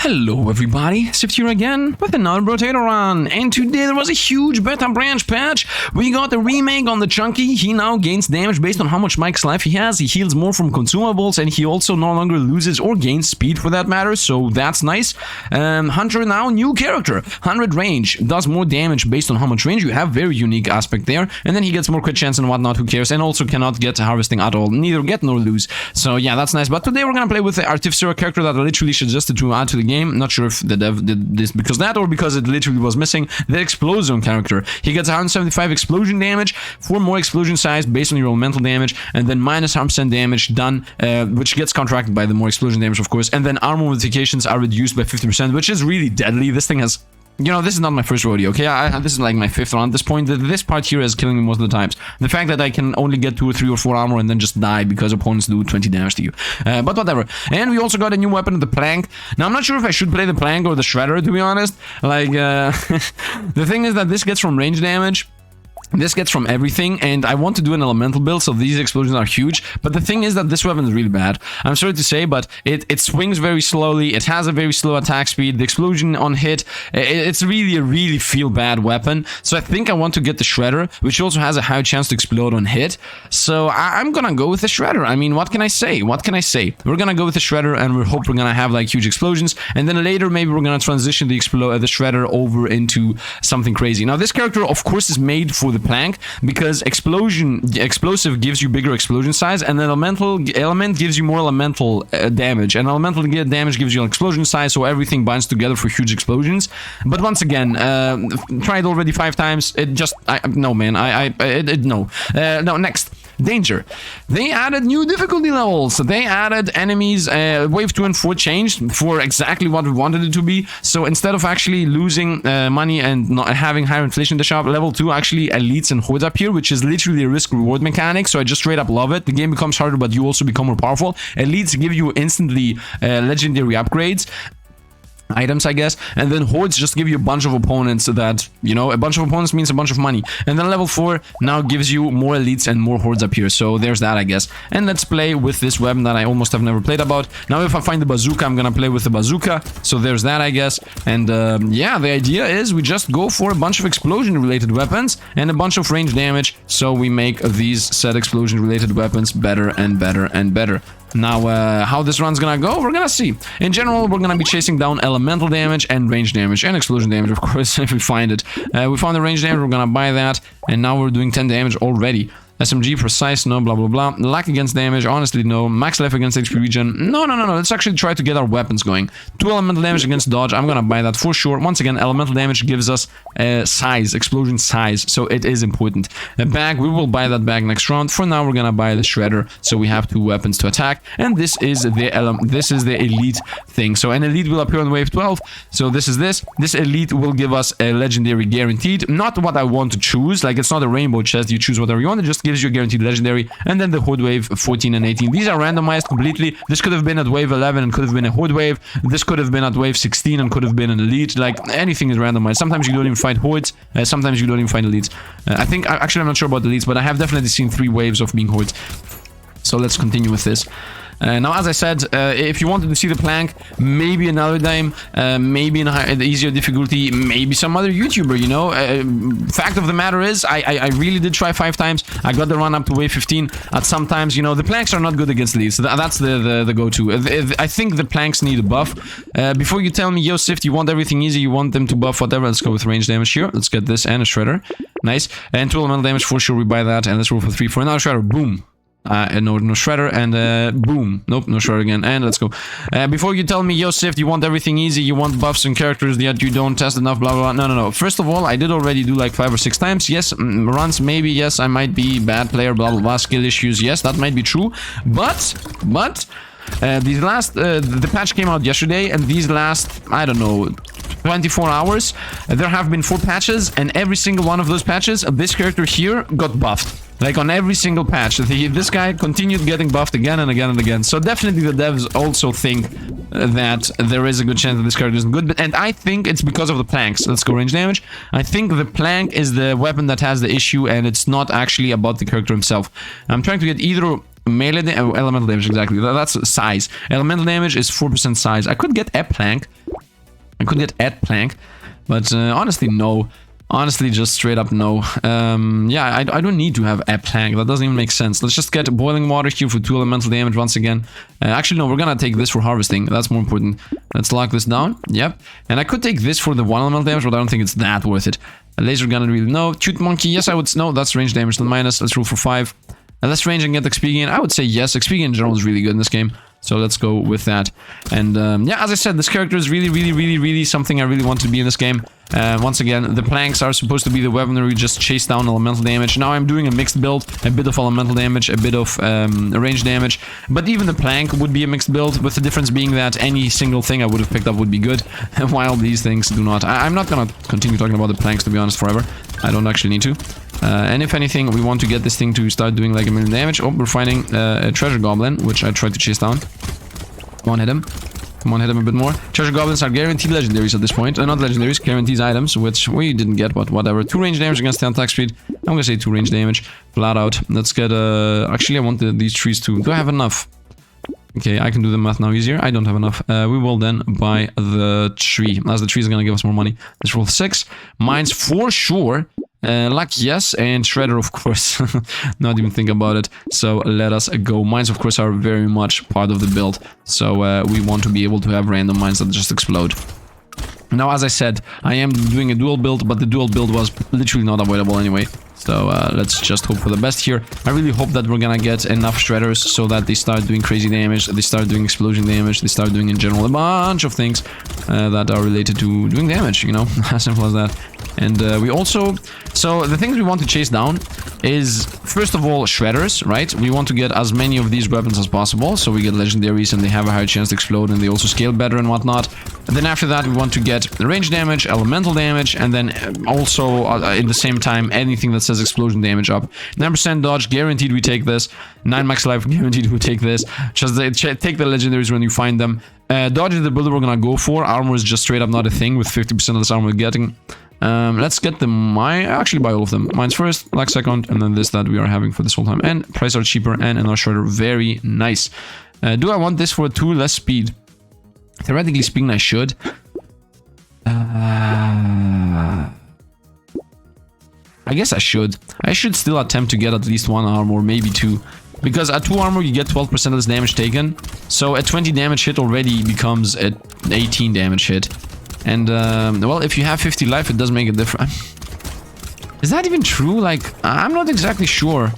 Hello everybody, Sifd here again with another Brotato run, and today there was a huge beta branch patch. We got the remake on the Chunky. He now gains damage based on how much max life he has. He heals more from consumables, and he also no longer loses or gains speed for that matter, so that's nice. Hunter now, new character, 100 range, does more damage based on how much range you have, very unique aspect there, and then he gets more crit chance and whatnot, who cares, and also cannot get harvesting at all, neither get nor lose, so yeah, that's nice. But today we're gonna play with the Artificer character that I literally suggested to add to the game. Not sure if the dev did this because that or because it literally was missing. The Explosion character. He gets 175 explosion damage, 4 more explosion size based on your elemental damage, and then minus 100% damage done, which gets contracted by the more explosion damage, of course. And then armor modifications are reduced by 50%, which is really deadly. This thing has... You know, this is not my first rodeo, okay? This is like my 5th run at this point. This part here is killing me most of the times. The fact that I can only get 2 or 3 or 4 armor and then just die because opponents do 20 damage to you. But whatever. And we also got a new weapon, the Plank. Now, I'm not sure if I should play the Plank or the Shredder, to be honest. Like, the thing is that this gets from range damage. This gets from everything, and I want to do an elemental build, so these explosions are huge. But the thing is that this weapon is really bad. I'm sorry to say, but it swings very slowly. It has a very slow attack speed. The explosion on hit, it's really a really feel bad weapon. So I think I want to get the Shredder, which also has a high chance to explode on hit. So I'm gonna go with the Shredder. I mean, what can I say? What can I say? We're gonna go with the Shredder, and we hope we're gonna have like huge explosions. And then later, maybe we're gonna transition the Shredder over into something crazy. Now, this character, of course, is made for the Plank, because explosive gives you bigger explosion size, and an element gives you more elemental damage, and elemental damage gives you an explosion size, so everything binds together for huge explosions. But once again, tried already 5 times. It just no, man. No. No, next. Danger. They added new difficulty levels. They added enemies, wave 2 and 4 changed for exactly what we wanted it to be. So instead of actually losing money and not having higher inflation in the shop, level 2 actually elites and hordes appear, which is literally a risk reward mechanic. So I just straight up love it. The game becomes harder, but you also become more powerful. Elites give you instantly legendary upgrades. Items, I guess, and then hordes just give you a bunch of opponents that, you know, a bunch of opponents means a bunch of money. And then level 4 now gives you more elites and more hordes appear, so there's that, I guess. And let's play with this weapon that I almost have never played about. Now if I find the bazooka, I'm gonna play with the bazooka, so there's that, I guess. And yeah, the idea is we just go for a bunch of explosion related weapons and a bunch of range damage, so we make these said explosion related weapons better and better and better. Now, how this run's gonna go, we're gonna see. In general, we're gonna be chasing down elemental damage and range damage and explosion damage, of course, if we find it. We found the range damage, we're gonna buy that, and now we're doing 10 damage already. SMG, precise, no, blah, blah, blah. Lack against damage, honestly, no. Max life against HP regen, no. Let's actually try to get our weapons going. 2 elemental damage against dodge, I'm gonna buy that for sure. Once again, elemental damage gives us size, explosion size, so it is important. A bag, we will buy that bag next round. For now, we're gonna buy the Shredder, so we have 2 weapons to attack. And this is the elite thing. So an elite will appear on wave 12. So this is this. This elite will give us a legendary guaranteed. Not what I want to choose. Like, it's not a rainbow chest. You choose whatever you want. It just gives you a guaranteed legendary. And then the horde wave 14 and 18. These are randomized completely. This could have been at wave 11 and could have been a horde wave. This could have been at wave 16 and could have been an elite. Like, anything is randomized. Sometimes you don't even find hordes. Sometimes you don't even find elites. I think, actually, I'm not sure about elites, but I have definitely seen 3 waves of being hordes. So let's continue with this. Now, as I said, if you wanted to see the Plank, maybe another time, maybe in an easier difficulty, maybe some other YouTuber, you know. Fact of the matter is, I really did try 5 times. I got the run up to wave 15. At some times, you know, the Planks are not good against elites. That's the go-to. I think the Planks need a buff. Before you tell me, yo, Sifd, you want everything easy, you want them to buff whatever, let's go with range damage here. Let's get this and a Shredder. Nice. And 2 elemental damage, for sure, we buy that. And let's roll for 3 for another Shredder. Boom. No Shredder, and boom. Nope, no Shredder again, and let's go. Before you tell me, yo, Sifd, you want everything easy, you want buffs and characters, yet you don't test enough, blah, blah, blah. No. First of all, I did already do like 5 or 6 times. Yes, runs, maybe, yes, I might be bad player, blah, blah, blah, skill issues, yes, that might be true. But, these last, the patch came out yesterday, and these last, I don't know, 24 hours, there have been 4 patches, and every single one of those patches, this character here got buffed. Like, on every single patch, this guy continued getting buffed again and again and again. So definitely the devs also think that there is a good chance that this character isn't good. And I think it's because of the planks. Let's go range damage. I think the plank is the weapon that has the issue, and it's not actually about the character himself. I'm trying to get either melee elemental damage, exactly. That's size. Elemental damage is 4% size. I could get a plank, I could get add plank, but honestly, no. Honestly, just straight up no. Yeah, I don't need to have a plank. That doesn't even make sense. Let's just get boiling water here for 2 elemental damage once again. Actually, no, we're gonna take this for harvesting. That's more important. Let's lock this down. Yep. And I could take this for the 1 elemental damage, but I don't think it's that worth it. A laser gun, really no. Cute monkey, yes, I would. No, that's range damage to the minus. Let's roll for 5. Let's range and get XP gain. I would say yes. XP gain in general is really good in this game. So let's go with that. And yeah, as I said, this character is really something I really want to be in this game. Once again, the planks are supposed to be the weapon where we just chase down elemental damage. Now I'm doing a mixed build, a bit of elemental damage, a bit of range damage. But even the plank would be a mixed build, with the difference being that any single thing I would have picked up would be good, while these things do not. I'm not gonna continue talking about the planks, to be honest, forever. I don't actually need to. And if anything, we want to get this thing to start doing like 1 million damage. Oh, we're fighting a treasure goblin, which I tried to chase down. Come on, hit him. Come on, hit him a bit more. Treasure goblins are guaranteed legendaries at this point. Not legendaries, guarantees items, which we didn't get, but whatever. 2 range damage against 10 attack speed. I'm gonna say 2 range damage, flat out. Let's get, actually, I want these trees too. Do I have enough? Okay, I can do the math now easier. I don't have enough. We will then buy the tree, as the tree is gonna give us more money. Let's roll 6. Mines for sure. Luck, yes, and Shredder, of course. Not even think about it. So let us go. Mines, of course, are very much part of the build. So we want to be able to have random mines that just explode. Now, as I said, I am doing a dual build, but the dual build was literally not avoidable anyway. So let's just hope for the best here. I really hope that we're gonna get enough shredders so that they start doing crazy damage, they start doing explosion damage, they start doing in general a bunch of things that are related to doing damage, you know, as simple as that. And we also, so the things we want to chase down is, first of all, shredders, right? We want to get as many of these weapons as possible, so we get legendaries and they have a higher chance to explode and they also scale better and whatnot. And then after that, we want to get range damage, elemental damage, and then also in the same time, anything that says explosion damage up. 9% dodge, guaranteed we take this. 9 max life, guaranteed we take this. Just take the legendaries when you find them. Dodge is the build we're gonna go for. Armor is just straight up not a thing with 50% of this armor we're getting. Let's get the mine. Actually, buy all of them. Mines first, luck second, and then this that we are having for this whole time. And prices are cheaper, and another shredder. Very nice. Do I want this for 2 less speed? Theoretically speaking, I should. I guess I should. I should still attempt to get at least 1 armor, maybe 2. Because at 2 armor, you get 12% of this damage taken. So a 20 damage hit already becomes an 18 damage hit. And, well, if you have 50 life, it does make a difference. Is that even true? Like, I'm not exactly sure.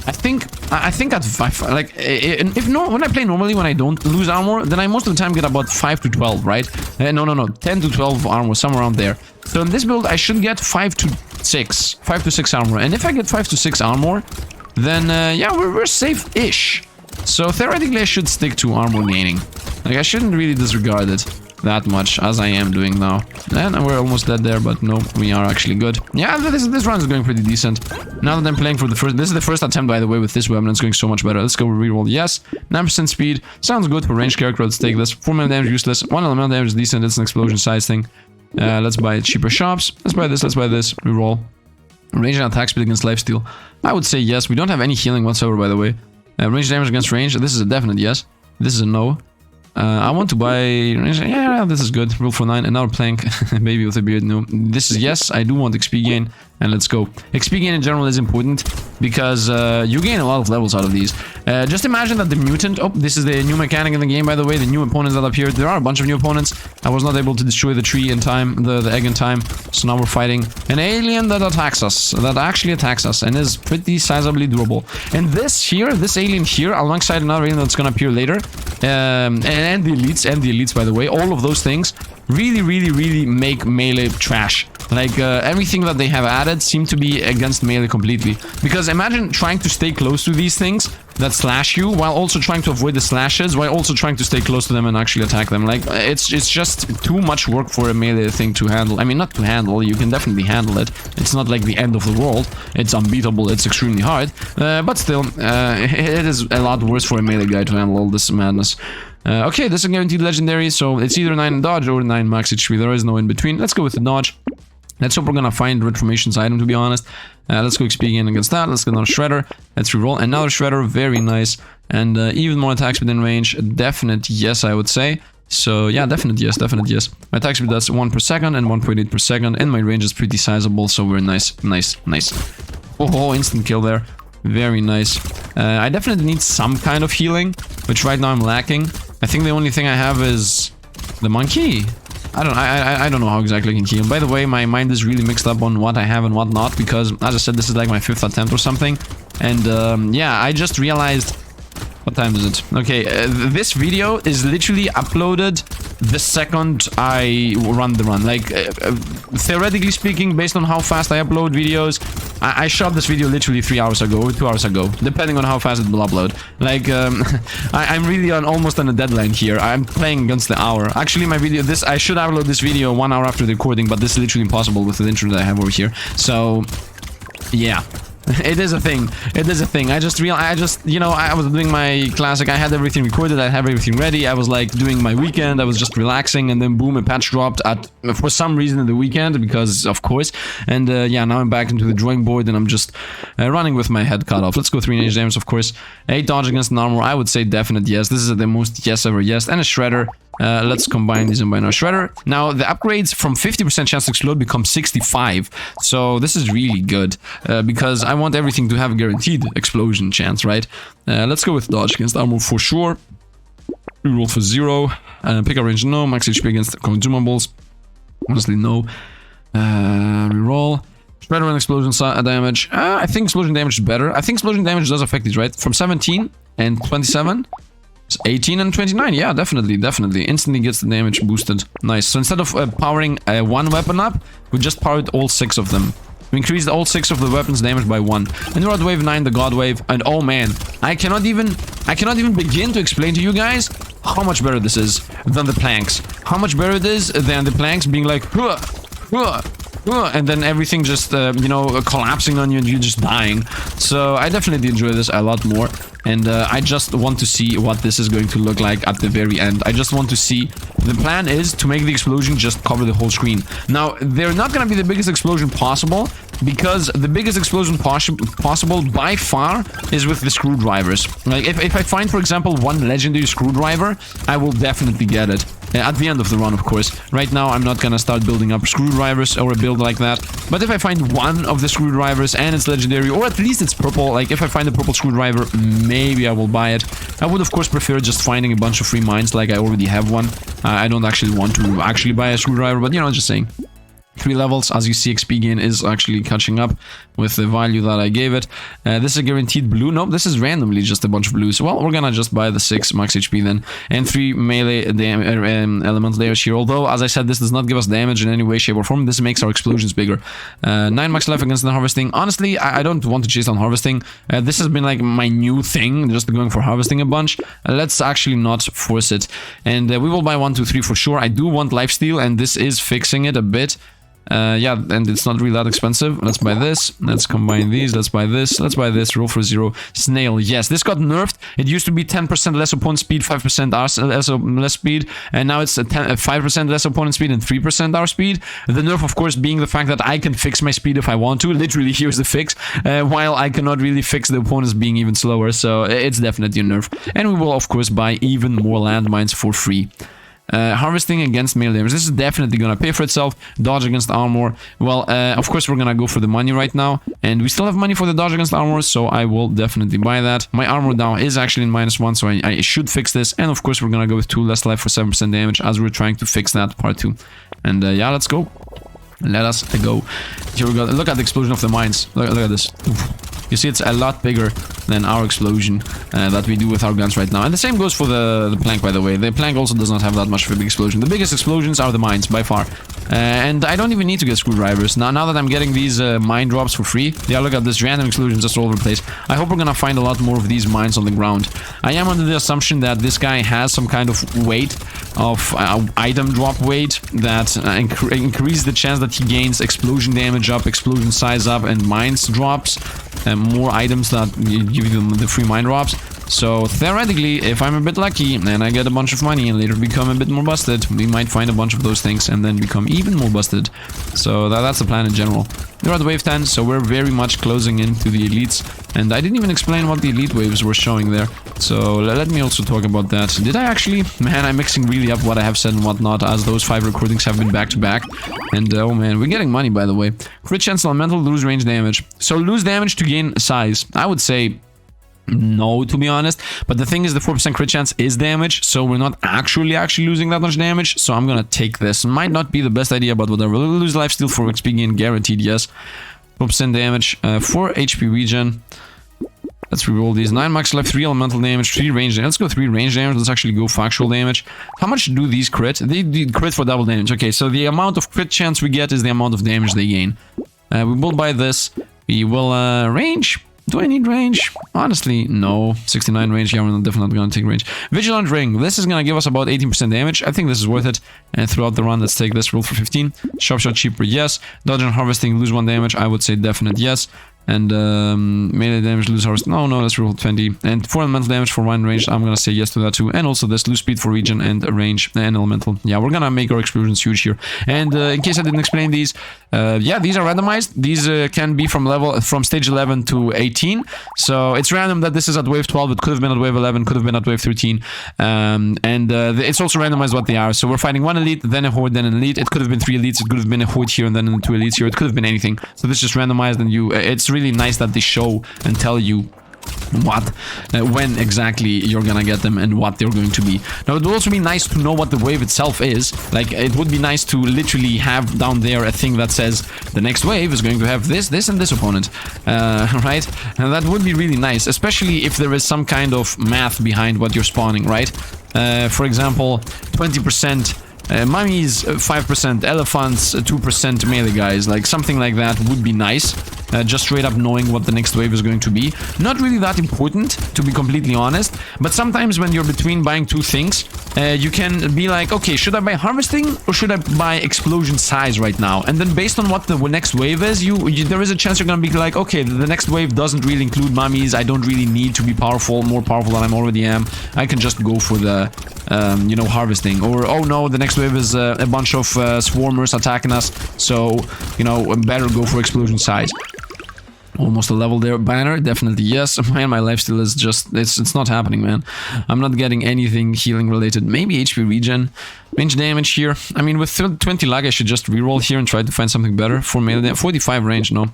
I think at 5, like, when I play normally, when I don't lose armor, then I most of the time get about 5 to 12, right? No, 10 to 12 armor, somewhere around there. So in this build, I should get 5 to 6 armor. And if I get 5 to 6 armor, then, yeah, we're safe-ish. So theoretically, I should stick to armor gaining. Like, I shouldn't really disregard it that much as I am doing now. And we're almost dead there, but no, we are actually good. Yeah, this run is going pretty decent. Now that I'm playing for the first, this is the first attempt, by the way, with this weapon. It's going so much better. Let's go reroll. Yes, 9% speed sounds good for ranged character. Let's take this. 4 million damage useless. 1 elemental damage is decent. It's an explosion size thing. Let's buy cheaper shops. Let's buy this. Let's buy this. Reroll. Range and attack speed against lifesteal. I would say yes. We don't have any healing whatsoever, by the way. Range damage against range. This is a definite yes. This is a no. I want to buy... Yeah, this is good. Roll for 9. Another plank. Baby with a beard. No. This is yes. I do want XP gain. And let's go. XP gain in general is important because you gain a lot of levels out of these. Just imagine that the mutant... Oh, this is the new mechanic in the game, by the way. The new opponents that appeared. There are a bunch of new opponents. I was not able to destroy the tree in time. The egg in time. So now we're fighting an alien that attacks us. That actually attacks us. And is pretty sizably durable. And this alien here, alongside another alien that's going to appear later. And the elites, by the way. All of those things really make melee trash. Like, everything that they have added seem to be against melee completely. Because imagine trying to stay close to these things that slash you, while also trying to avoid the slashes, while also trying to stay close to them and actually attack them. Like, it's just too much work for a melee thing to handle. I mean, not to handle, you can definitely handle it. It's not like the end of the world. It's unbeatable, it's extremely hard. But still, it is a lot worse for a melee guy to handle all this madness. Okay, this is guaranteed legendary, so it's either 9 dodge or 9 max HP. There is no in between. Let's go with the dodge. Let's hope we're gonna find Reformation's item, to be honest. Let's go XP again against that. Let's get another shredder. Let's reroll another shredder. Very nice. And even more attacks within range. Definite yes, I would say. So yeah, definitely yes, definitely yes. My attack speed does 1 per second and 1.8 per second, and my range is pretty sizable, so we're nice. Oh, instant kill there. Very nice. I definitely need some kind of healing, which right now I'm lacking. I think the only thing I have is the monkey. I don't know how exactly I can heal. By the way, my mind is really mixed up on what I have and what not, because as I said, this is like my 5th attempt or something. And yeah, I just realized... What time is it? Okay, this video is literally uploaded the second I run the run. Like, theoretically speaking, based on how fast I upload videos, I shot this video literally 3 hours ago or 2 hours ago, depending on how fast it will upload. Like, I'm really almost on a deadline here. I'm playing against the hour. Actually, my video, I should upload this video 1 hour after the recording, but this is literally impossible with the intro that I have over here. So, yeah. It is a thing. It is a thing. I just, you know, I was doing my classic. I had everything recorded. I have everything ready. I was like doing my weekend. I was just relaxing, and then boom, a patch dropped for some reason in the weekend, because of course. And yeah, now I'm back into the drawing board, and I'm just running with my head cut off. Let's go 3 range damage, of course. 8 dodge against an armor. I would say definite yes. This is the most yes ever yes. And a shredder. Let's combine these and buy now shredder. Now the upgrades from 50% chance to explode become 65. So this is really good, because I want everything to have a guaranteed explosion chance, right? Let's go with dodge against armor for sure. Reroll for 0. Pick up range no. Max HP against consumables. Honestly no. Reroll. Shredder and explosion damage. I think explosion damage is better. I think explosion damage does affect these, right? From 17 and 27. 18 and 29, yeah, definitely. Instantly gets the damage boosted. Nice. So instead of powering one weapon up, we just powered all 6 of them. We increased all 6 of the weapons damage by 1. And we're at wave 9, the God Wave, and oh man, I cannot even begin to explain to you guys how much better this is than the planks. How much better it is than the planks being like, huh, huh, and then everything just, you know, collapsing on you and you just dying. So I definitely enjoy this a lot more. And I just want to see what this is going to look like at the very end. I just want to see... The plan is to make the explosion just cover the whole screen. Now, they're not going to be the biggest explosion possible, because the biggest explosion possible by far is with the screwdrivers. Like, if I find, for example, one legendary screwdriver, I will definitely get it. At the end of the run, of course. Right now, I'm not gonna start building up screwdrivers or a build like that. But if I find one of the screwdrivers and it's legendary, or at least it's purple, like if I find a purple screwdriver, maybe I will buy it. I would, of course, prefer just finding a bunch of free mines, like I already have one. I don't actually want to actually buy a screwdriver, but you know, just saying. 3 levels, as you see, XP gain is actually catching up with the value that I gave it. This is a guaranteed blue. Nope, this is randomly just a bunch of blues. Well, we're gonna just buy the 6 max HP then. And 3 melee elemental damage here. Although, as I said, this does not give us damage in any way, shape, or form. This makes our explosions bigger. 9 max life against the harvesting. Honestly, I don't want to chase down harvesting. This has been like my new thing, just going for harvesting a bunch. Let's actually not force it. And we will buy 1, 2, 3 for sure. I do want lifesteal, and this is fixing it a bit. Yeah, and it's not really that expensive. Let's buy this. Let's combine these. Let's buy this. Let's buy this. Roll for 0. Snail. Yes, this got nerfed. It used to be 10% less opponent speed, 5% less speed, and now it's 5% less opponent speed and 3% our speed. The nerf, of course, being the fact that I can fix my speed if I want to. Literally, here's the fix. While I cannot really fix the opponents being even slower, so it's definitely a nerf. And we will, of course, buy even more landmines for free. Harvesting against melee damage. This is definitely gonna pay for itself. Dodge against armor. Well, of course, we're gonna go for the money right now. And we still have money for the dodge against armor, so I will definitely buy that. My armor now is actually in -1, so I should fix this. And of course, we're gonna go with 2 less life for 7% damage, as we're trying to fix that part 2. And yeah, let's go. Let us go. Here we go. Look at the explosion of the mines. Look at this. Oof. You see, it's a lot bigger than our explosion that we do with our guns right now. And the same goes for the plank, by the way. The plank also does not have that much of a big explosion. The biggest explosions are the mines, by far. And I don't even need to get screwdrivers. Now that I'm getting these mine drops for free, yeah, look at this random explosions just all over the place. I hope we're gonna find a lot more of these mines on the ground. I am under the assumption that this guy has some kind of weight, of item drop weight, that increase the chance that he gains explosion damage up, explosion size up, and mines drops. More items that give you the free mine drops. So theoretically, if I'm a bit lucky and I get a bunch of money and later become a bit more busted, we might find a bunch of those things and then become even more busted. So that's the plan in general. We're at wave 10, so we're very much closing into the elites. And I didn't even explain what the elite waves were showing there. So let me also talk about that. Did I actually? Man, I'm mixing really up what I have said and whatnot, as those 5 recordings have been back to back. And oh man, we're getting money, by the way. Crit chance elemental, lose range damage. So lose damage to gain size. I would say no, to be honest. But the thing is, the 4% crit chance is damage, so we're not actually losing that much damage. So I'm gonna take this. Might not be the best idea, but whatever. We'll lose lifesteal for XP gain, guaranteed, yes. 4% damage, 4 HP regen. Let's reroll these. 9 max life, 3 elemental damage, 3 range damage. Let's go 3 range damage. Let's actually go factual damage. How much do these crit? They crit for double damage. Okay, so the amount of crit chance we get is the amount of damage they gain. We will buy this. We will range. Do I need range? Honestly, no. 69 range, yeah, we're definitely not gonna take range. Vigilant Ring, this is gonna give us about 18% damage. I think this is worth it. And throughout the run, let's take this, roll for 15. Sharp shot cheaper, yes. Dodge and harvesting, lose 1 damage, I would say definite yes. And melee damage, lose harvest. No, let's roll 20. And 4 elemental damage for 1 range. I'm gonna say yes to that too. And also this, lose speed for regen and range and elemental. Yeah, we're gonna make our explosions huge here. And in case I didn't explain these, yeah, these are randomized. These can be from stage 11 to 18. So it's random that this is at wave 12. It could have been at wave 11, could have been at wave 13. It's also randomized what they are. So we're fighting 1 elite, then a horde, then an elite. It could have been 3 elites. It could have been a horde here and then 2 elites here. It could have been anything. So this is just randomized, and it's really nice that they show and tell you when exactly you're gonna get them and what they're going to be. Now, it would also be nice to know what the wave itself is. Like, it would be nice to literally have down there a thing that says the next wave is going to have this, and this opponent, right? And that would be really nice, especially if there is some kind of math behind what you're spawning, right? For example, 20% mummies, 5% elephants, 2% melee guys, like something like that would be nice. Just straight up knowing what the next wave is going to be. Not really that important, to be completely honest, but sometimes when you're between buying 2 things, you can be like, okay, should I buy harvesting or should I buy explosion size right now? And then based on what the next wave is, there is a chance you're gonna be like, okay, the next wave doesn't really include mummies. I don't really need to be more powerful than I already am. I can just go for the you know, harvesting. Or, oh no, the next wave is a bunch of swarmers attacking us, so, you know, better go for explosion size. Almost a level there. Banner, definitely yes. Man, my lifesteal is just, it's not happening, man. I'm not getting anything healing related. Maybe HP regen. Range damage here. I mean, with 20 lag, I should just reroll here and try to find something better. For melee damage, 45 range, no.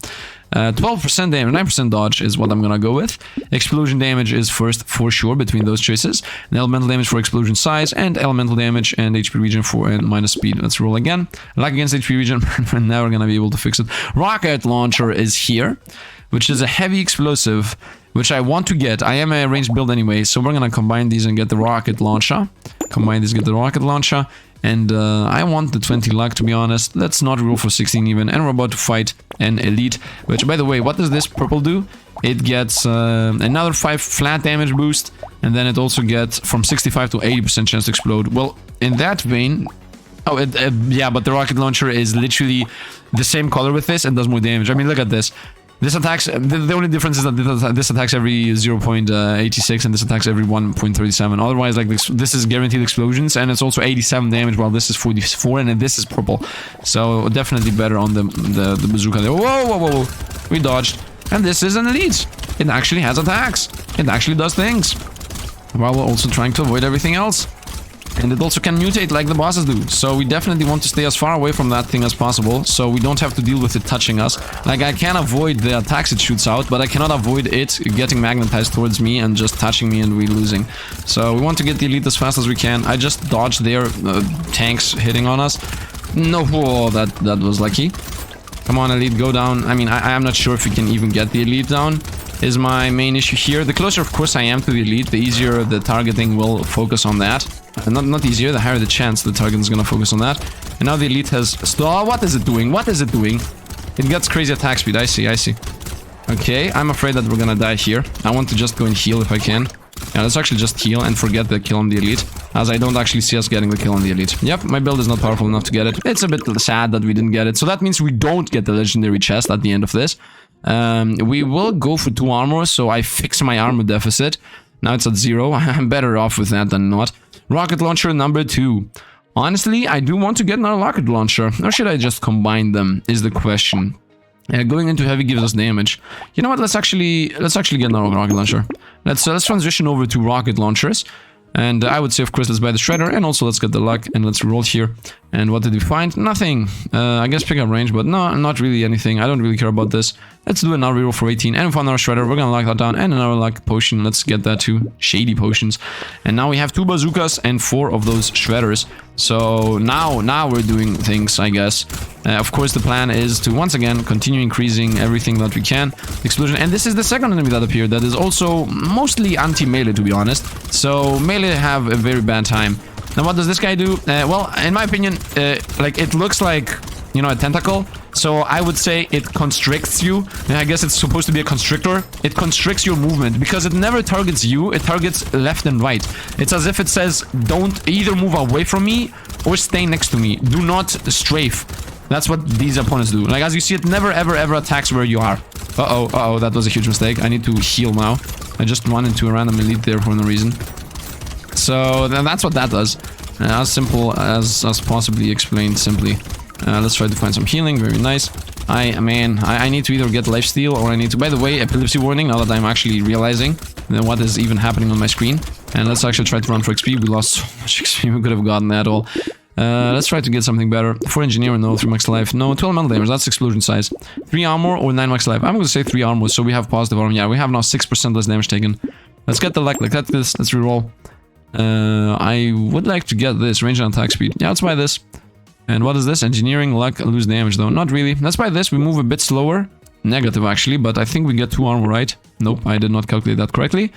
12% damage, 9% dodge is what I'm gonna go with. Explosion damage is first for sure between those choices. And elemental damage for explosion size, and elemental damage and HP regen for minus speed. Let's roll again. Lag against HP regen, we're never gonna be able to fix it. Rocket launcher is here, which is a heavy explosive, which I want to get. I am a ranged build anyway, so we're gonna combine these and get the rocket launcher. Combine these, get the rocket launcher. And I want the 20 luck, to be honest. Let's not roll for 16 even. And we're about to fight an elite, which, by the way, what does this purple do? It gets another 5 flat damage boost, and then it also gets from 65 to 80% chance to explode. Well, in that vein... Oh, yeah, but the rocket launcher is literally the same color with this and does more damage. I mean, look at this. This attacks, the only difference is that this attacks every 0.86 and this attacks every 1.37. Otherwise, like this is guaranteed explosions, and it's also 87 damage, while this is 44, and this is purple. So definitely better on the bazooka there. Whoa. We dodged. And this is an elite. It actually has attacks. It actually does things. While we're also trying to avoid everything else. And it also can mutate like the bosses do. So we definitely want to stay as far away from that thing as possible, so we don't have to deal with it touching us. Like, I can avoid the attacks it shoots out, but I cannot avoid it getting magnetized towards me and just touching me and we losing. So we want to get the elite as fast as we can. I just dodged their tanks hitting on us. No, whoa, that was lucky. Come on, elite, go down. I mean, I'm not sure if we can even get the elite down. Is my main issue here. The closer, of course, I am to the elite, the easier the targeting will focus on that. Not easier, the higher the chance the target is gonna focus on that. And now the elite has... Oh, what is it doing? What is it doing? It gets crazy attack speed. I see. Okay, I'm afraid that we're gonna die here. I want to just go and heal if I can. Yeah, let's actually just heal and forget the kill on the elite, as I don't actually see us getting the kill on the elite. Yep, my build is not powerful enough to get it. It's a bit sad that we didn't get it. So that means we don't get the legendary chest at the end of this. We will go for 2 armor, so I fix my armor deficit. Now it's at 0. I'm better off with that than not. Rocket launcher number 2. Honestly, I do want to get another rocket launcher. Or should I just combine them, is the question. Going into heavy gives us damage. You know what? Let's actually get another rocket launcher. Let's transition over to rocket launchers. And I would say, of course, let's buy the shredder, and also let's get the luck, and let's roll here. And what did we find? Nothing. I guess pick up range, but no, not really anything. I don't really care about this. Let's do another reroll for 18, and we found our shredder. We're gonna lock that down, and another luck potion. Let's get that too. Shady potions. And now we have 2 bazookas and 4 of those shredders. So now we're doing things, I guess. Of course, the plan is to once again continue increasing everything that we can. Explosion, and this is the second enemy that appeared that is also mostly anti-melee, to be honest. So melee have a very bad time. Now, what does this guy do? Well, in my opinion, like it looks like, you know, a tentacle. So I would say it constricts you. I guess it's supposed to be a constrictor. It constricts your movement because it never targets you. It targets left and right. It's as if it says, don't either move away from me or stay next to me. Do not strafe. That's what these opponents do. Like, as you see, it never, ever, ever attacks where you are. Uh-oh, that was a huge mistake. I need to heal now. I just run into a random elite there for no reason. So that's what that does. As simple as possibly explained simply. Let's try to find some healing. Very nice. I need to either get lifesteal or I need to... By the way, epilepsy warning, now that I'm actually realizing what is even happening on my screen. And let's actually try to run for XP. We lost so much XP we could have gotten at all. Let's try to get something better. 4 engineering, no. 3 max life, no. 12 metal damage, that's explosion size. 3 armor or 9 max life. I'm going to say 3 armor, so we have positive armor. Yeah, we have now 6% less damage taken. Let's get the luck. Let's reroll. I would like to get this. Range and attack speed. Yeah, let's buy this. And what is this? Engineering, luck, lose damage though. Not really. Let's buy this. We move a bit slower. Negative actually, but I think we get 2 armor, right? Nope, I did not calculate that correctly.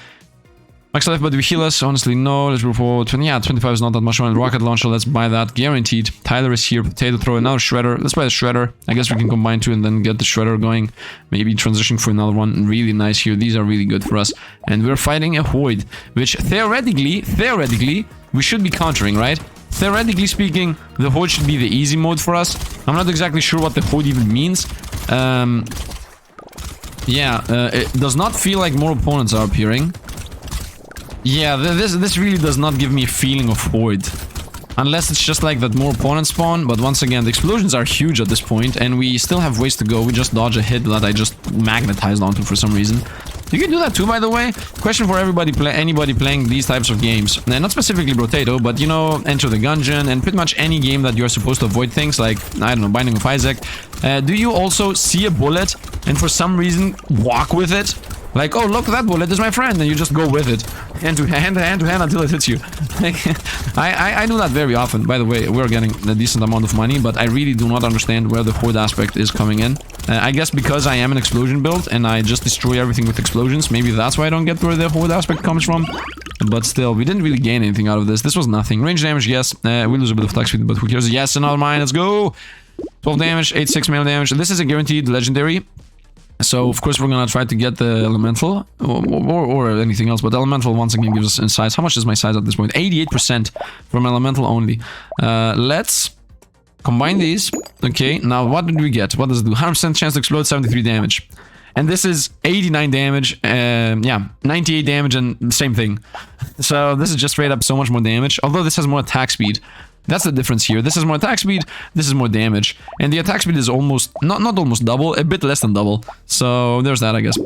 Max life, but we heal us? Honestly, no. Let's roll for 20. Yeah, 25 is not that much. Rocket launcher, let's buy that. Guaranteed. Tyler is here. Potato throw, another shredder. Let's buy the shredder. I guess we can combine 2 and then get the shredder going. Maybe transition for another one. Really nice here. These are really good for us. And we're fighting a horde, which theoretically, we should be countering, right? Theoretically speaking, the horde should be the easy mode for us. I'm not exactly sure what the horde even means. It does not feel like more opponents are appearing. Yeah, this really does not give me a feeling of horde. Unless it's just like that more opponents spawn, but once again, the explosions are huge at this point, and we still have ways to go. We just dodge a hit that I just magnetized onto for some reason. You can do that too, by the way. Question for everybody, anybody playing these types of games. And not specifically Brotato, but you know, Enter the Gungeon and pretty much any game that you're supposed to avoid things like, I don't know, Binding of Isaac. Do you also see a bullet and for some reason walk with it? Like, oh, look, that bullet is my friend, and you just go with it. Hand to hand until it hits you. Like, I do that very often. By the way, we're getting a decent amount of money, but I really do not understand where the horde aspect is coming in. I guess because I am an explosion build, and I just destroy everything with explosions. Maybe that's why I don't get where the horde aspect comes from. But still, we didn't really gain anything out of this. This was nothing. Range damage, yes. We lose a bit of attack speed, but who cares? Yes, another mine, let's go! 12 damage, 8-6 melee damage. This is a guaranteed legendary. So, of course, we're gonna try to get the elemental, or anything else, but elemental once again gives us size. How much is my size at this point? 88% from elemental only. Let's combine these. Okay, now what did we get? What does it do? 100% chance to explode, 73 damage. And this is 89 damage, yeah, 98 damage and same thing. So this is just straight up so much more damage, although this has more attack speed. That's the difference here. This is more attack speed, this is more damage. And the attack speed is almost, not almost double, a bit less than double. So there's that, I guess.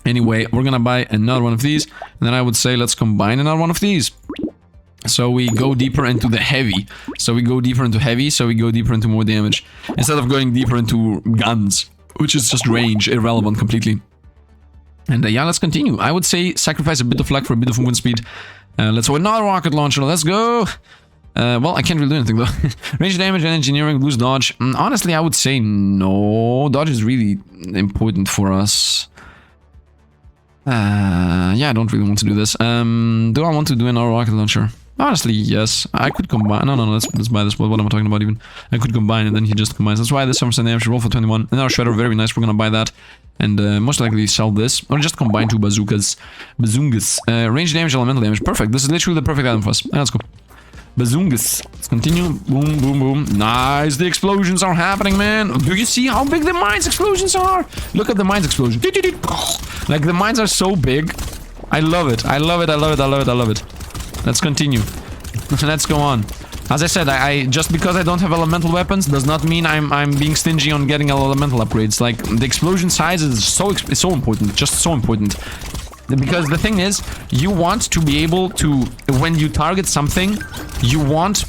Anyway, we're gonna buy another one of these. And then I would say let's combine another one of these. So we go deeper into the heavy. So we go deeper into heavy, so we go deeper into more damage. Instead of going deeper into guns, which is just range, irrelevant completely. And yeah, let's continue. I would say sacrifice a bit of luck for a bit of movement speed. Let's go another rocket launcher, let's go! Well, I can't really do anything though. Range damage and engineering, lose dodge. Honestly, I would say no. Dodge is really important for us. Yeah, I don't really want to do this. Do I want to do another rocket launcher? Honestly, yes. I could combine. No, let's buy this. What am I talking about even? I could combine and then he just combines. That's why this 7% damage, roll for 21. Another shredder, very nice. We're gonna buy that. And most likely sell this. Or just combine 2 bazookas. Bazungas. Range damage, elemental damage. Perfect. This is literally the perfect item for us. Let's go. Bazungas. Let's continue. Boom, boom, boom. Nice. The explosions are happening, man. Do you see how big the mines explosions are? Look at the mines explosion. Like, the mines are so big. I love it. I love it. I love it. I love it. I love it. Let's continue. Let's go on. As I said, I just because I don't have elemental weapons does not mean I'm being stingy on getting elemental upgrades. Like, the explosion size is it's so important. Just so important. Because the thing is, you want to be able to, when you target something, you want,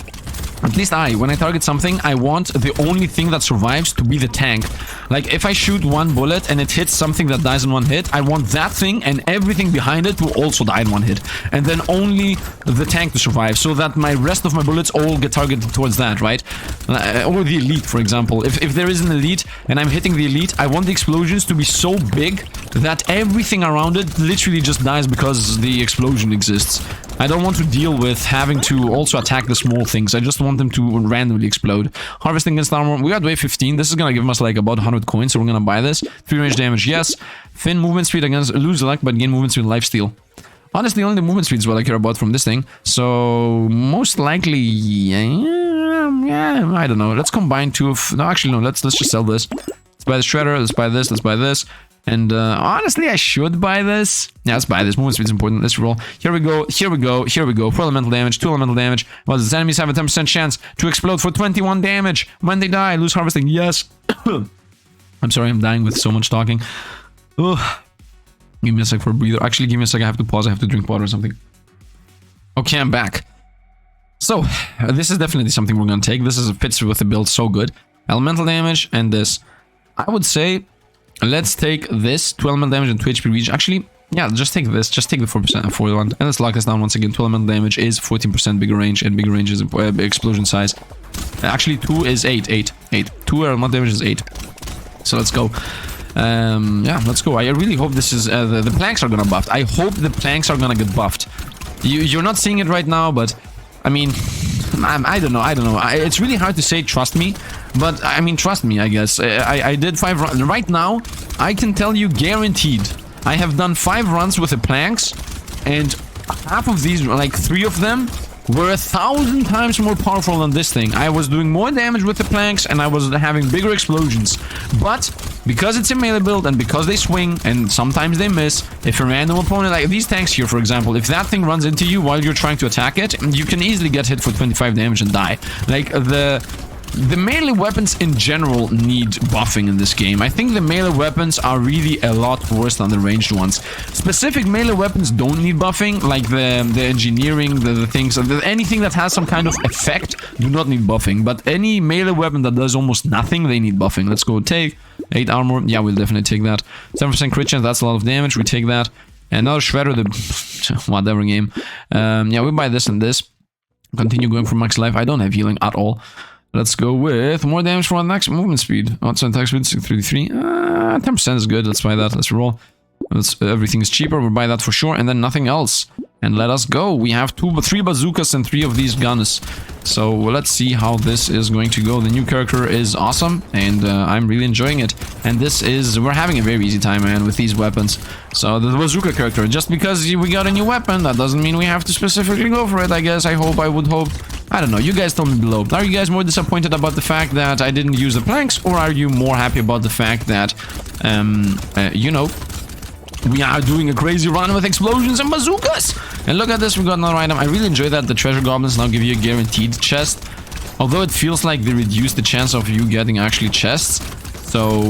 at least when I target something, I want the only thing that survives to be the tank. Like, if I shoot one bullet and it hits something that dies in one hit, I want that thing and everything behind it to also die in one hit. And then only the tank to survive, so that my rest of my bullets all get targeted towards that, right? Or the elite, for example. If there is an elite and I'm hitting the elite, I want the explosions to be so big that everything around it literally just dies because the explosion exists. I don't want to deal with having to also attack the small things. I just want them to randomly explode. Harvesting against armor. We got wave 15. This is gonna give us like about 100 coins, so we're gonna buy this. 3 range damage, yes. Thin movement speed against lose luck, but gain movement speed lifesteal. Honestly, only the movement speed is what I care about from this thing. So most likely, yeah, I don't know. Let's combine two of. No, actually, no. Let's just sell this. Let's buy the shredder. Let's buy this. Let's buy this. And honestly, I should buy this. Yeah, let's buy this. Movement speed is important. Let's roll. Here we go. Here we go. Here we go. 4 elemental damage. 2 elemental damage. Well, the enemies have a 10% chance to explode for 21 damage. When they die, lose harvesting. Yes. I'm sorry, I'm dying with so much talking. Ugh. Give me a sec for a breather. Actually, give me a sec. I have to pause. I have to drink water or something. Okay, I'm back. So, this is definitely something we're going to take. This fits with the build so good. Elemental damage and this. I would say, let's take this. 2 elemental damage and 2 HP reach. Actually, yeah, just take this. Just take the 4% for one. And let's lock this down once again. 2 elemental damage is 14% bigger range, and bigger range is explosion size. Actually, 2 is 8. 2 elemental damage is 8. So let's go. Yeah, let's go. I really hope this is the planks are gonna buff. I hope the planks are gonna get buffed. You're not seeing it right now, but I mean, I don't know. It's really hard to say trust me, but I mean trust me, I guess. I did 5 runs right now. I can tell you guaranteed I have done 5 runs with the planks, and half of these, like 3 of them, were 1,000 times more powerful than this thing. I was doing more damage with the planks and I was having bigger explosions. But because it's a melee build and because they swing and sometimes they miss, if a random opponent, like these tanks here for example, if that thing runs into you while you're trying to attack it, you can easily get hit for 25 damage and die. Like the melee weapons in general need buffing in this game. I think the melee weapons are really a lot worse than the ranged ones. Specific melee weapons don't need buffing, like the engineering, the things, anything that has some kind of effect do not need buffing. But any melee weapon that does almost nothing, they need buffing. Let's go take 8 armor. Yeah, we'll definitely take that. 7% crit chance, that's a lot of damage. We take that. Another shredder, the whatever game. Yeah, we buy this and this. Continue going for max life. I don't have healing at all. Let's go with more damage for our next movement speed. Outside attack speed, 33. 10% is good. Let's buy that. Let's roll. Everything's cheaper. We'll buy that for sure. And then nothing else. And let us go. We have 3 bazookas and 3 of these guns. So let's see how this is going to go. The new character is awesome. And I'm really enjoying it. And we're having a very easy time, man, with these weapons. So the bazooka character, just because we got a new weapon, that doesn't mean we have to specifically go for it, I guess. I would hope. I don't know. You guys tell me below. Are you guys more disappointed about the fact that I didn't use the planks? Or are you more happy about the fact that, you know, we are doing a crazy run with explosions and bazookas? And look at this, we got another item. I really enjoy that the treasure goblins now give you a guaranteed chest. Although it feels like they reduce the chance of you getting actually chests. So,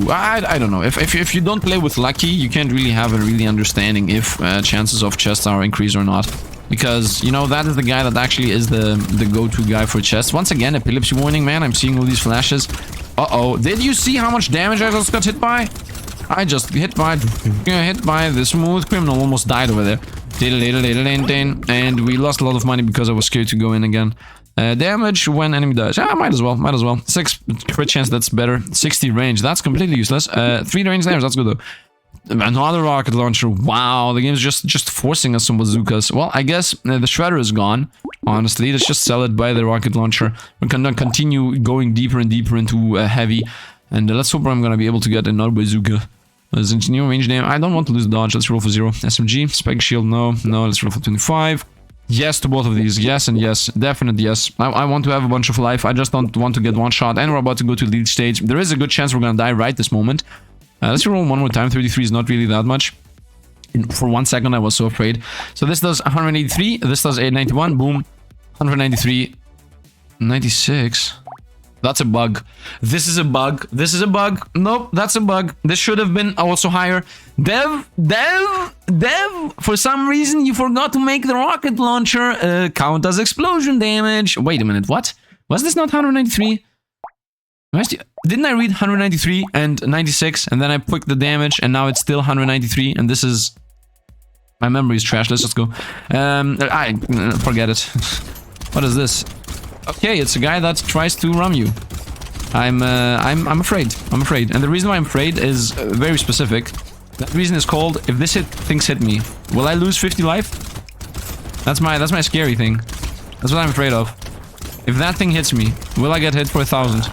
I don't know. If you don't play with lucky, you can't really have a really understanding if chances of chests are increased or not. Because, you know, that is the guy that actually is the go-to guy for chests. Once again, epilepsy warning, man. I'm seeing all these flashes. Uh-oh. Did you see how much damage I just got hit by? I just hit by the smooth criminal. Almost died over there. And we lost a lot of money because I was scared to go in again. Damage when enemy dies. Yeah, might as well. 6 crit chance, that's better. 60 range, that's completely useless. 3 range damage, that's good though. Another rocket launcher. Wow, the game's just forcing us some bazookas. Well, I guess the shredder is gone. Honestly, let's just sell it, buy the rocket launcher. We can continue going deeper and deeper into heavy. And let's hope I'm gonna be able to get another bazooka. There's engineer range name. I don't want to lose dodge. Let's roll for 0. SMG, spike shield, no. Let's roll for 25. Yes to both of these. Yes and yes. Definite yes. I want to have a bunch of life. I just don't want to get one shot. And we're about to go to the lead stage. There is a good chance we're gonna die right this moment. Let's roll one more time. 33 is not really that much. For 1 second, I was so afraid. So this does 183. This does 891. Boom. 193. 96. That's a bug. This is a bug. This is a bug. Nope, that's a bug. This should have been also higher. Dev. For some reason, you forgot to make the rocket launcher count as explosion damage. Wait a minute, what? Was this not 193? Didn't I read 193 and 96, and then I picked the damage, and now it's still 193, and this is... My memory is trash. Let's just go. I forget it. What is this? Okay, it's a guy that tries to ram you. I'm afraid. I'm afraid. And the reason why I'm afraid is very specific. That reason is called, if this things hit me, will I lose 50 life? That's my scary thing. That's what I'm afraid of. If that thing hits me, will I get hit for 1,000?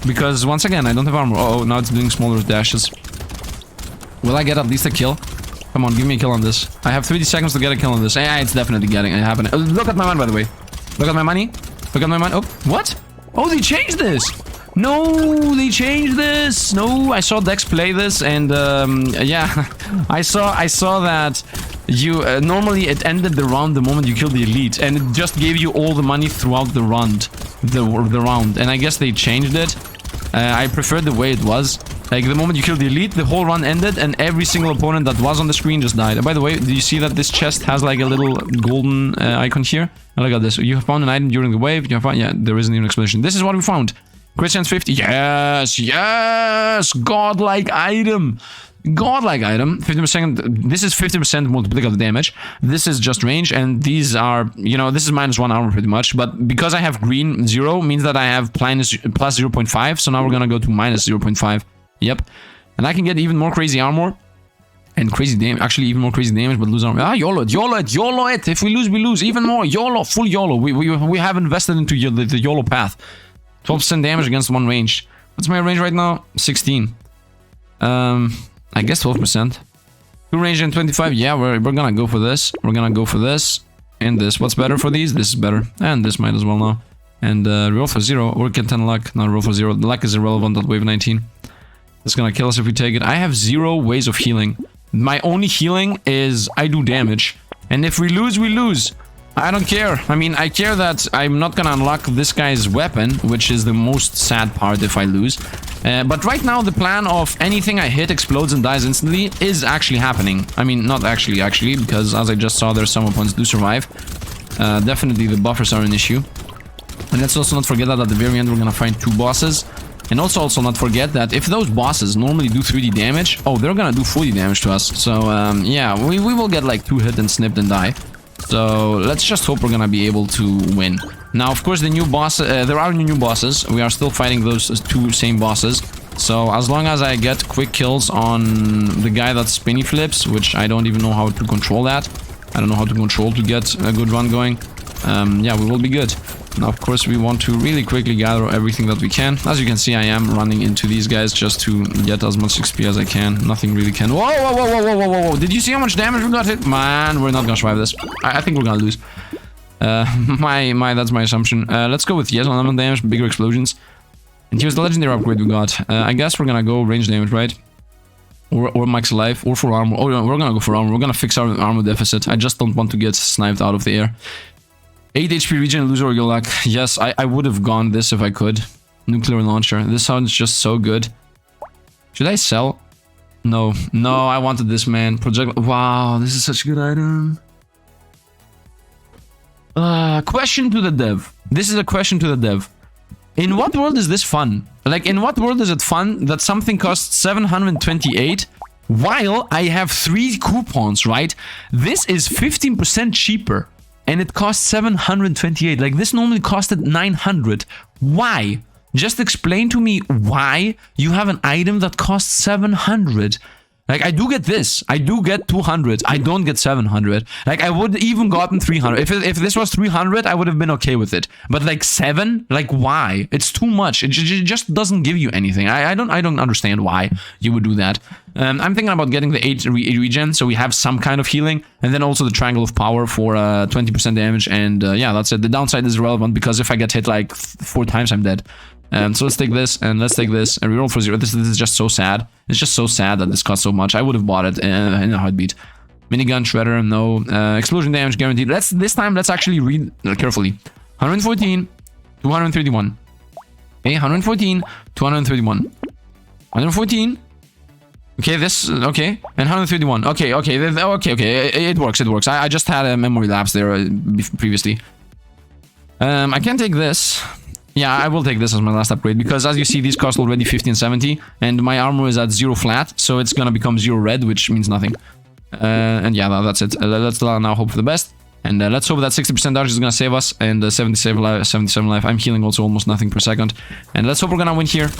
Because once again, I don't have armor. Oh, now it's doing smaller dashes. Will I get at least a kill? Come on, give me a kill on this. I have 30 seconds to get a kill on this. Yeah, it's definitely getting it happening. Look at my money, by the way. Look at my money. Look at my money. Oh, what? Oh, they changed this. No, they changed this. No, I saw Dex play this, and yeah, I saw that you normally it ended the round the moment you killed the elite, and it just gave you all the money throughout the round, the round. And I guess they changed it. I preferred the way it was. Like, the moment you killed the elite, the whole run ended, and every single opponent that was on the screen just died. And by the way, do you see that this chest has like a little golden icon here? And look at this. You have found an item during the wave. You have found... Yeah, there isn't even an explanation. This is what we found. Crit chance 50. Yes, yes! Godlike item. Godlike item. 50%. This is 50% multiplicative of the damage. This is just range, and these are, you know, this is -1 armor pretty much. But because I have green 0 means that I have plus 0.5. So now we're gonna go to minus 0.5. Yep. And I can get even more crazy armor. And crazy damage. Actually, even more crazy damage, but lose armor. Ah, YOLO it, YOLO it, YOLO it. If we lose, we lose. Even more. YOLO. Full YOLO. We have invested into the YOLO path. 12% damage against one range. What's my range right now? 16. I guess 12%. 2 range and 25. Yeah, we're gonna go for this. We're gonna go for this. And this. What's better for these? This is better. And this might as well now. And roll for 0. Or get 10 luck. Not roll for 0. The luck is irrelevant at wave 19. It's gonna kill us if we take it. I have 0 ways of healing. My only healing is I do damage. And if we lose, we lose. I don't care. I mean, I care that I'm not gonna unlock this guy's weapon, which is the most sad part if I lose. But right now, the plan of anything I hit explodes and dies instantly is actually happening. I mean, not actually, because as I just saw, there's some opponents do survive. Definitely the buffers are an issue. And let's also not forget that at the very end, we're gonna find 2 bosses. And also not forget that if those bosses normally do 3D damage, oh, they're gonna do 4D damage to us. So, yeah, we will get like 2 hit and snipped and die. So, let's just hope we're gonna be able to win. Now, of course, the new boss, there are new bosses. We are still fighting those 2 same bosses. So, as long as I get quick kills on the guy that spinny flips, which I don't even know how to control that. I don't know how to control to get a good run going. Yeah, we will be good. Now, of course, we want to really quickly gather everything that we can. As you can see, I am running into these guys just to get as much XP as I can. Nothing really can. Whoa, whoa, whoa, whoa, whoa, whoa, whoa. Did you see how much damage we got hit? Man, we're not gonna survive this. I think we're gonna lose. That's my assumption. Let's go with yes, element damage, bigger explosions. And here's the legendary upgrade we got. I guess we're gonna go range damage, right? Or max life, or for armor. Oh, no, we're gonna go for armor. We're gonna fix our armor deficit. I just don't want to get sniped out of the air. 8 HP regen, lose Roguelike. Yes, I would have gone this if I could. Nuclear launcher. This sounds just so good. Should I sell? No. No, I wanted this, man. Project. Wow, this is such a good item. Question to the dev. This is a question to the dev. In what world is this fun? Like, in what world is it fun that something costs 728 while I have 3 coupons, right? This is 15% cheaper. And it costs 728. Like, this normally costed 900. Why? Just explain to me why you have an item that costs 700. Like, I do get this. I do get 200. I don't get 700. Like, I would even gotten 300. If this was 300, I would have been okay with it. But like 7? Like, why? It's too much. It just doesn't give you anything. I don't understand why you would do that. I'm thinking about getting the 8 regen, so we have some kind of healing. And then also the Triangle of Power for 20% damage. And yeah, that's it. The downside is irrelevant because if I get hit like 4 times, I'm dead. So let's take this and let's take this and reroll for 0. This is just so sad. It's just so sad that this costs so much. I would have bought it in a heartbeat. Minigun, shredder, no. Explosion damage guaranteed. This time, let's actually read carefully. 114, 231. Okay, 114, 231. 114. Okay, this, okay, and 131. Okay, it works. I just had a memory lapse there previously. I can take this. Yeah, I will take this as my last upgrade, because as you see, these cost already 50 and 70, and my armor is at 0 flat, so it's gonna become 0 red, which means nothing. And yeah, that's it. Let's now hope for the best. And let's hope that 60% dodge is gonna save us, and 77 life. I'm healing also almost nothing per second. And let's hope we're gonna win here.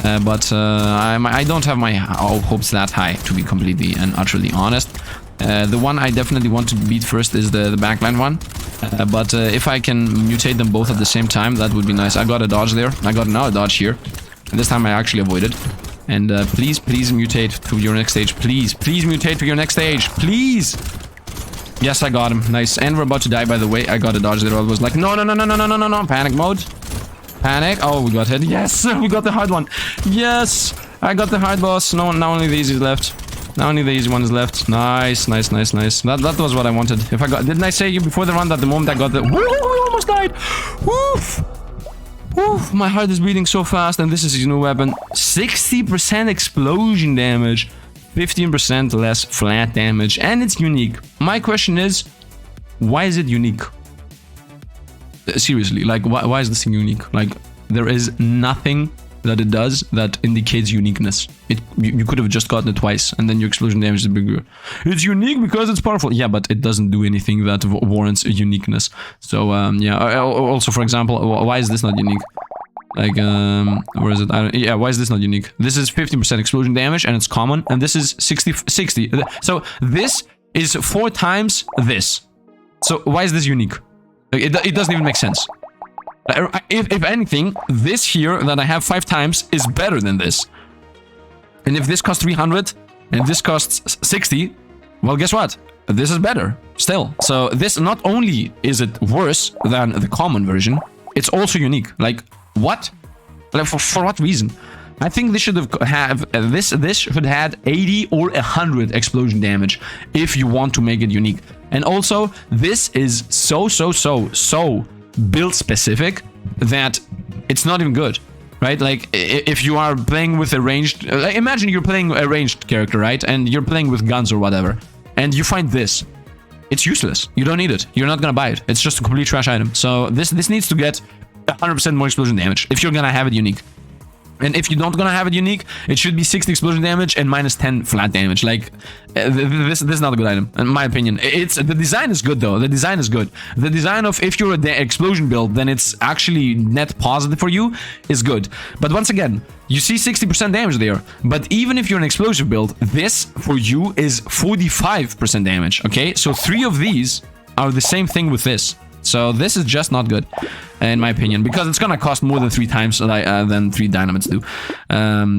But I don't have my hopes that high, to be completely and utterly honest. The one I definitely want to beat first is the backline one. But if I can mutate them both at the same time, that would be nice. I got a dodge there. I got another dodge here. And this time I actually avoided. And please mutate to your next stage. Please mutate to your next stage. Please! Yes, I got him. Nice. And we're about to die, by the way. I got a dodge there. I was like, no. Panic mode. Panic. Oh, we got hit. Yes, we got the hard one. Yes, I got the hard boss. No, now only the easy is left. Now only the easy one is left. Nice. That was what I wanted. If I got... Didn't I say you before the run that the moment I got the... Woo, we almost died. Woof. Woof. My heart is beating so fast, and this is his new weapon. 60% explosion damage. 15% less flat damage, and it's unique. My question is, why is it unique? Seriously, like, why is this thing unique? Like, there is nothing that it does that indicates uniqueness. You could have just gotten it twice, and then your explosion damage is bigger. It's unique because it's powerful. Yeah, but it doesn't do anything that warrants a uniqueness. So, yeah. Also, for example, why is this not unique? Like, where is it? Yeah, why is this not unique? This is 15% explosion damage, and it's common, and this is 60. So, this is 4 times this. So, why is this unique? Like, it doesn't even make sense. If anything, this here that I have 5 times is better than this. And if this costs 300, and this costs 60, well, guess what? This is better, still. So, this, not only is it worse than the common version, it's also unique. Like, what? Like, for what reason? I think this should have this should have 80 or 100 explosion damage if you want to make it unique. And also, this is so build specific that it's not even good, right? Like, if you are playing with a ranged, imagine you're playing a ranged character, right? And you're playing with guns or whatever, and you find this. It's useless. You don't need it. You're not gonna buy it. It's just a complete trash item. So this needs to get 100% more explosion damage if you're gonna have it unique. And if you don't gonna have it unique, it should be 60 explosion damage and minus 10 flat damage. Like, this is not a good item, in my opinion. The design is good, though. The design is good. The design of, if you're a explosion build, then it's actually net positive for you, is good. But once again, you see 60% damage there. But even if you're an explosion build, this, for you, is 45% damage, okay? So 3 of these are the same thing with this. So this is just not good, in my opinion, because it's gonna cost more than 3 times than 3 dynamites do.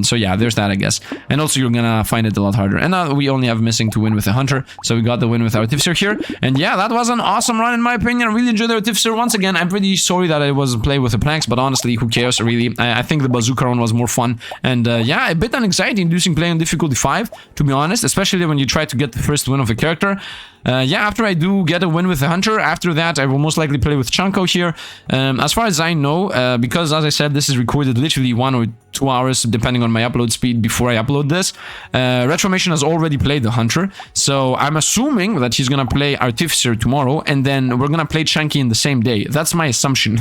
So yeah, there's that, I guess. And also, you're gonna find it a lot harder. And now we only have missing to win with the hunter, so we got the win with our Artificer here. And yeah, that was an awesome run, in my opinion. I really enjoyed the Artificer. Once again, I'm pretty sorry that I was playing with the planks, but honestly, who cares, really? I think the bazooka run was more fun. And yeah, a bit anxiety-inducing playing on difficulty 5, to be honest, especially when you try to get the first win of a character. Yeah, after I do get a win with the hunter, after that I will most likely play with Chunko here. As far as I know, because as I said, this is recorded literally 1 or 2 hours depending on my upload speed before I upload this. Retromation has already played the hunter, so I'm assuming that he's gonna play Artificer tomorrow, and then we're gonna play Chunky in the same day. That's my assumption.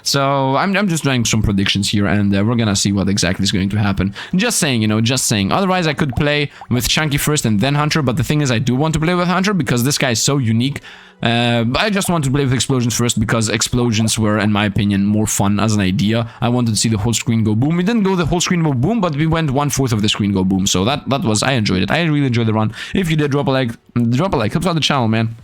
So I'm just doing some predictions here, and we're gonna see what exactly is going to happen. Just saying, you know, just saying. Otherwise, I could play with Chunky first and then Hunter, but the thing is, I do want to play with Hunter because this guy is so unique. But I just want to play with explosions first because explosions were, in my opinion, more fun as an idea. I wanted to see the whole screen go boom. We didn't go the whole screen go boom, but we went 1/4 of the screen go boom. So that was, I enjoyed it. I really enjoyed the run. If you did, drop a like, helps out the channel, man.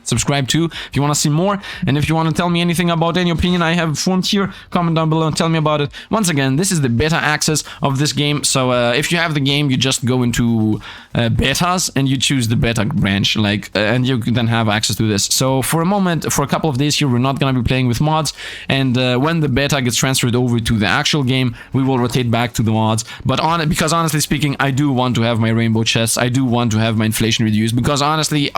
subscribe too if you want to see more. And if you want to tell me anything about any opinion I have formed here, comment down below and tell me about it. Once again, this is the beta access of this game. So if you have the game, you just go into betas and you choose the beta branch, like, and you can then have access to this. So for a moment, for a couple of days here, we're not going to be playing with mods. And when the beta gets transferred over to the actual game, we will rotate back to the mods. But because honestly speaking, I do want to have my rainbow chests. I do want to have my inflation reduced, because honestly,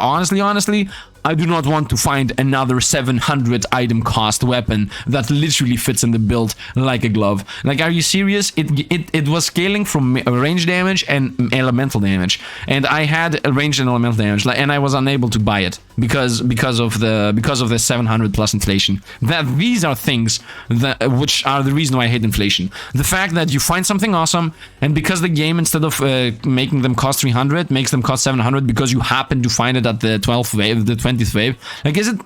I do not want to find another 700 item cost weapon that literally fits in the build like a glove. Like, are you serious? It was scaling from range damage and elemental damage, and I had range and elemental damage, and I was unable to buy it because of the 700 plus inflation. These are things which are the reason why I hate inflation. The fact that you find something awesome, and because the game, instead of making them cost 300, makes them cost 700 because you happen to find it at the 12th wave, the 20th wave. Like, is it?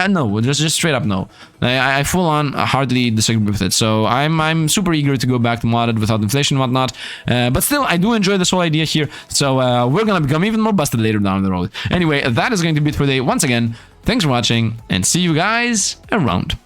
No, just straight up no. I full on hardly disagree with it. So I'm super eager to go back to modded without inflation and whatnot. But still, I do enjoy this whole idea here. So we're gonna become even more busted later down the road. Anyway, that is going to be it for today. Once again, thanks for watching, and see you guys around.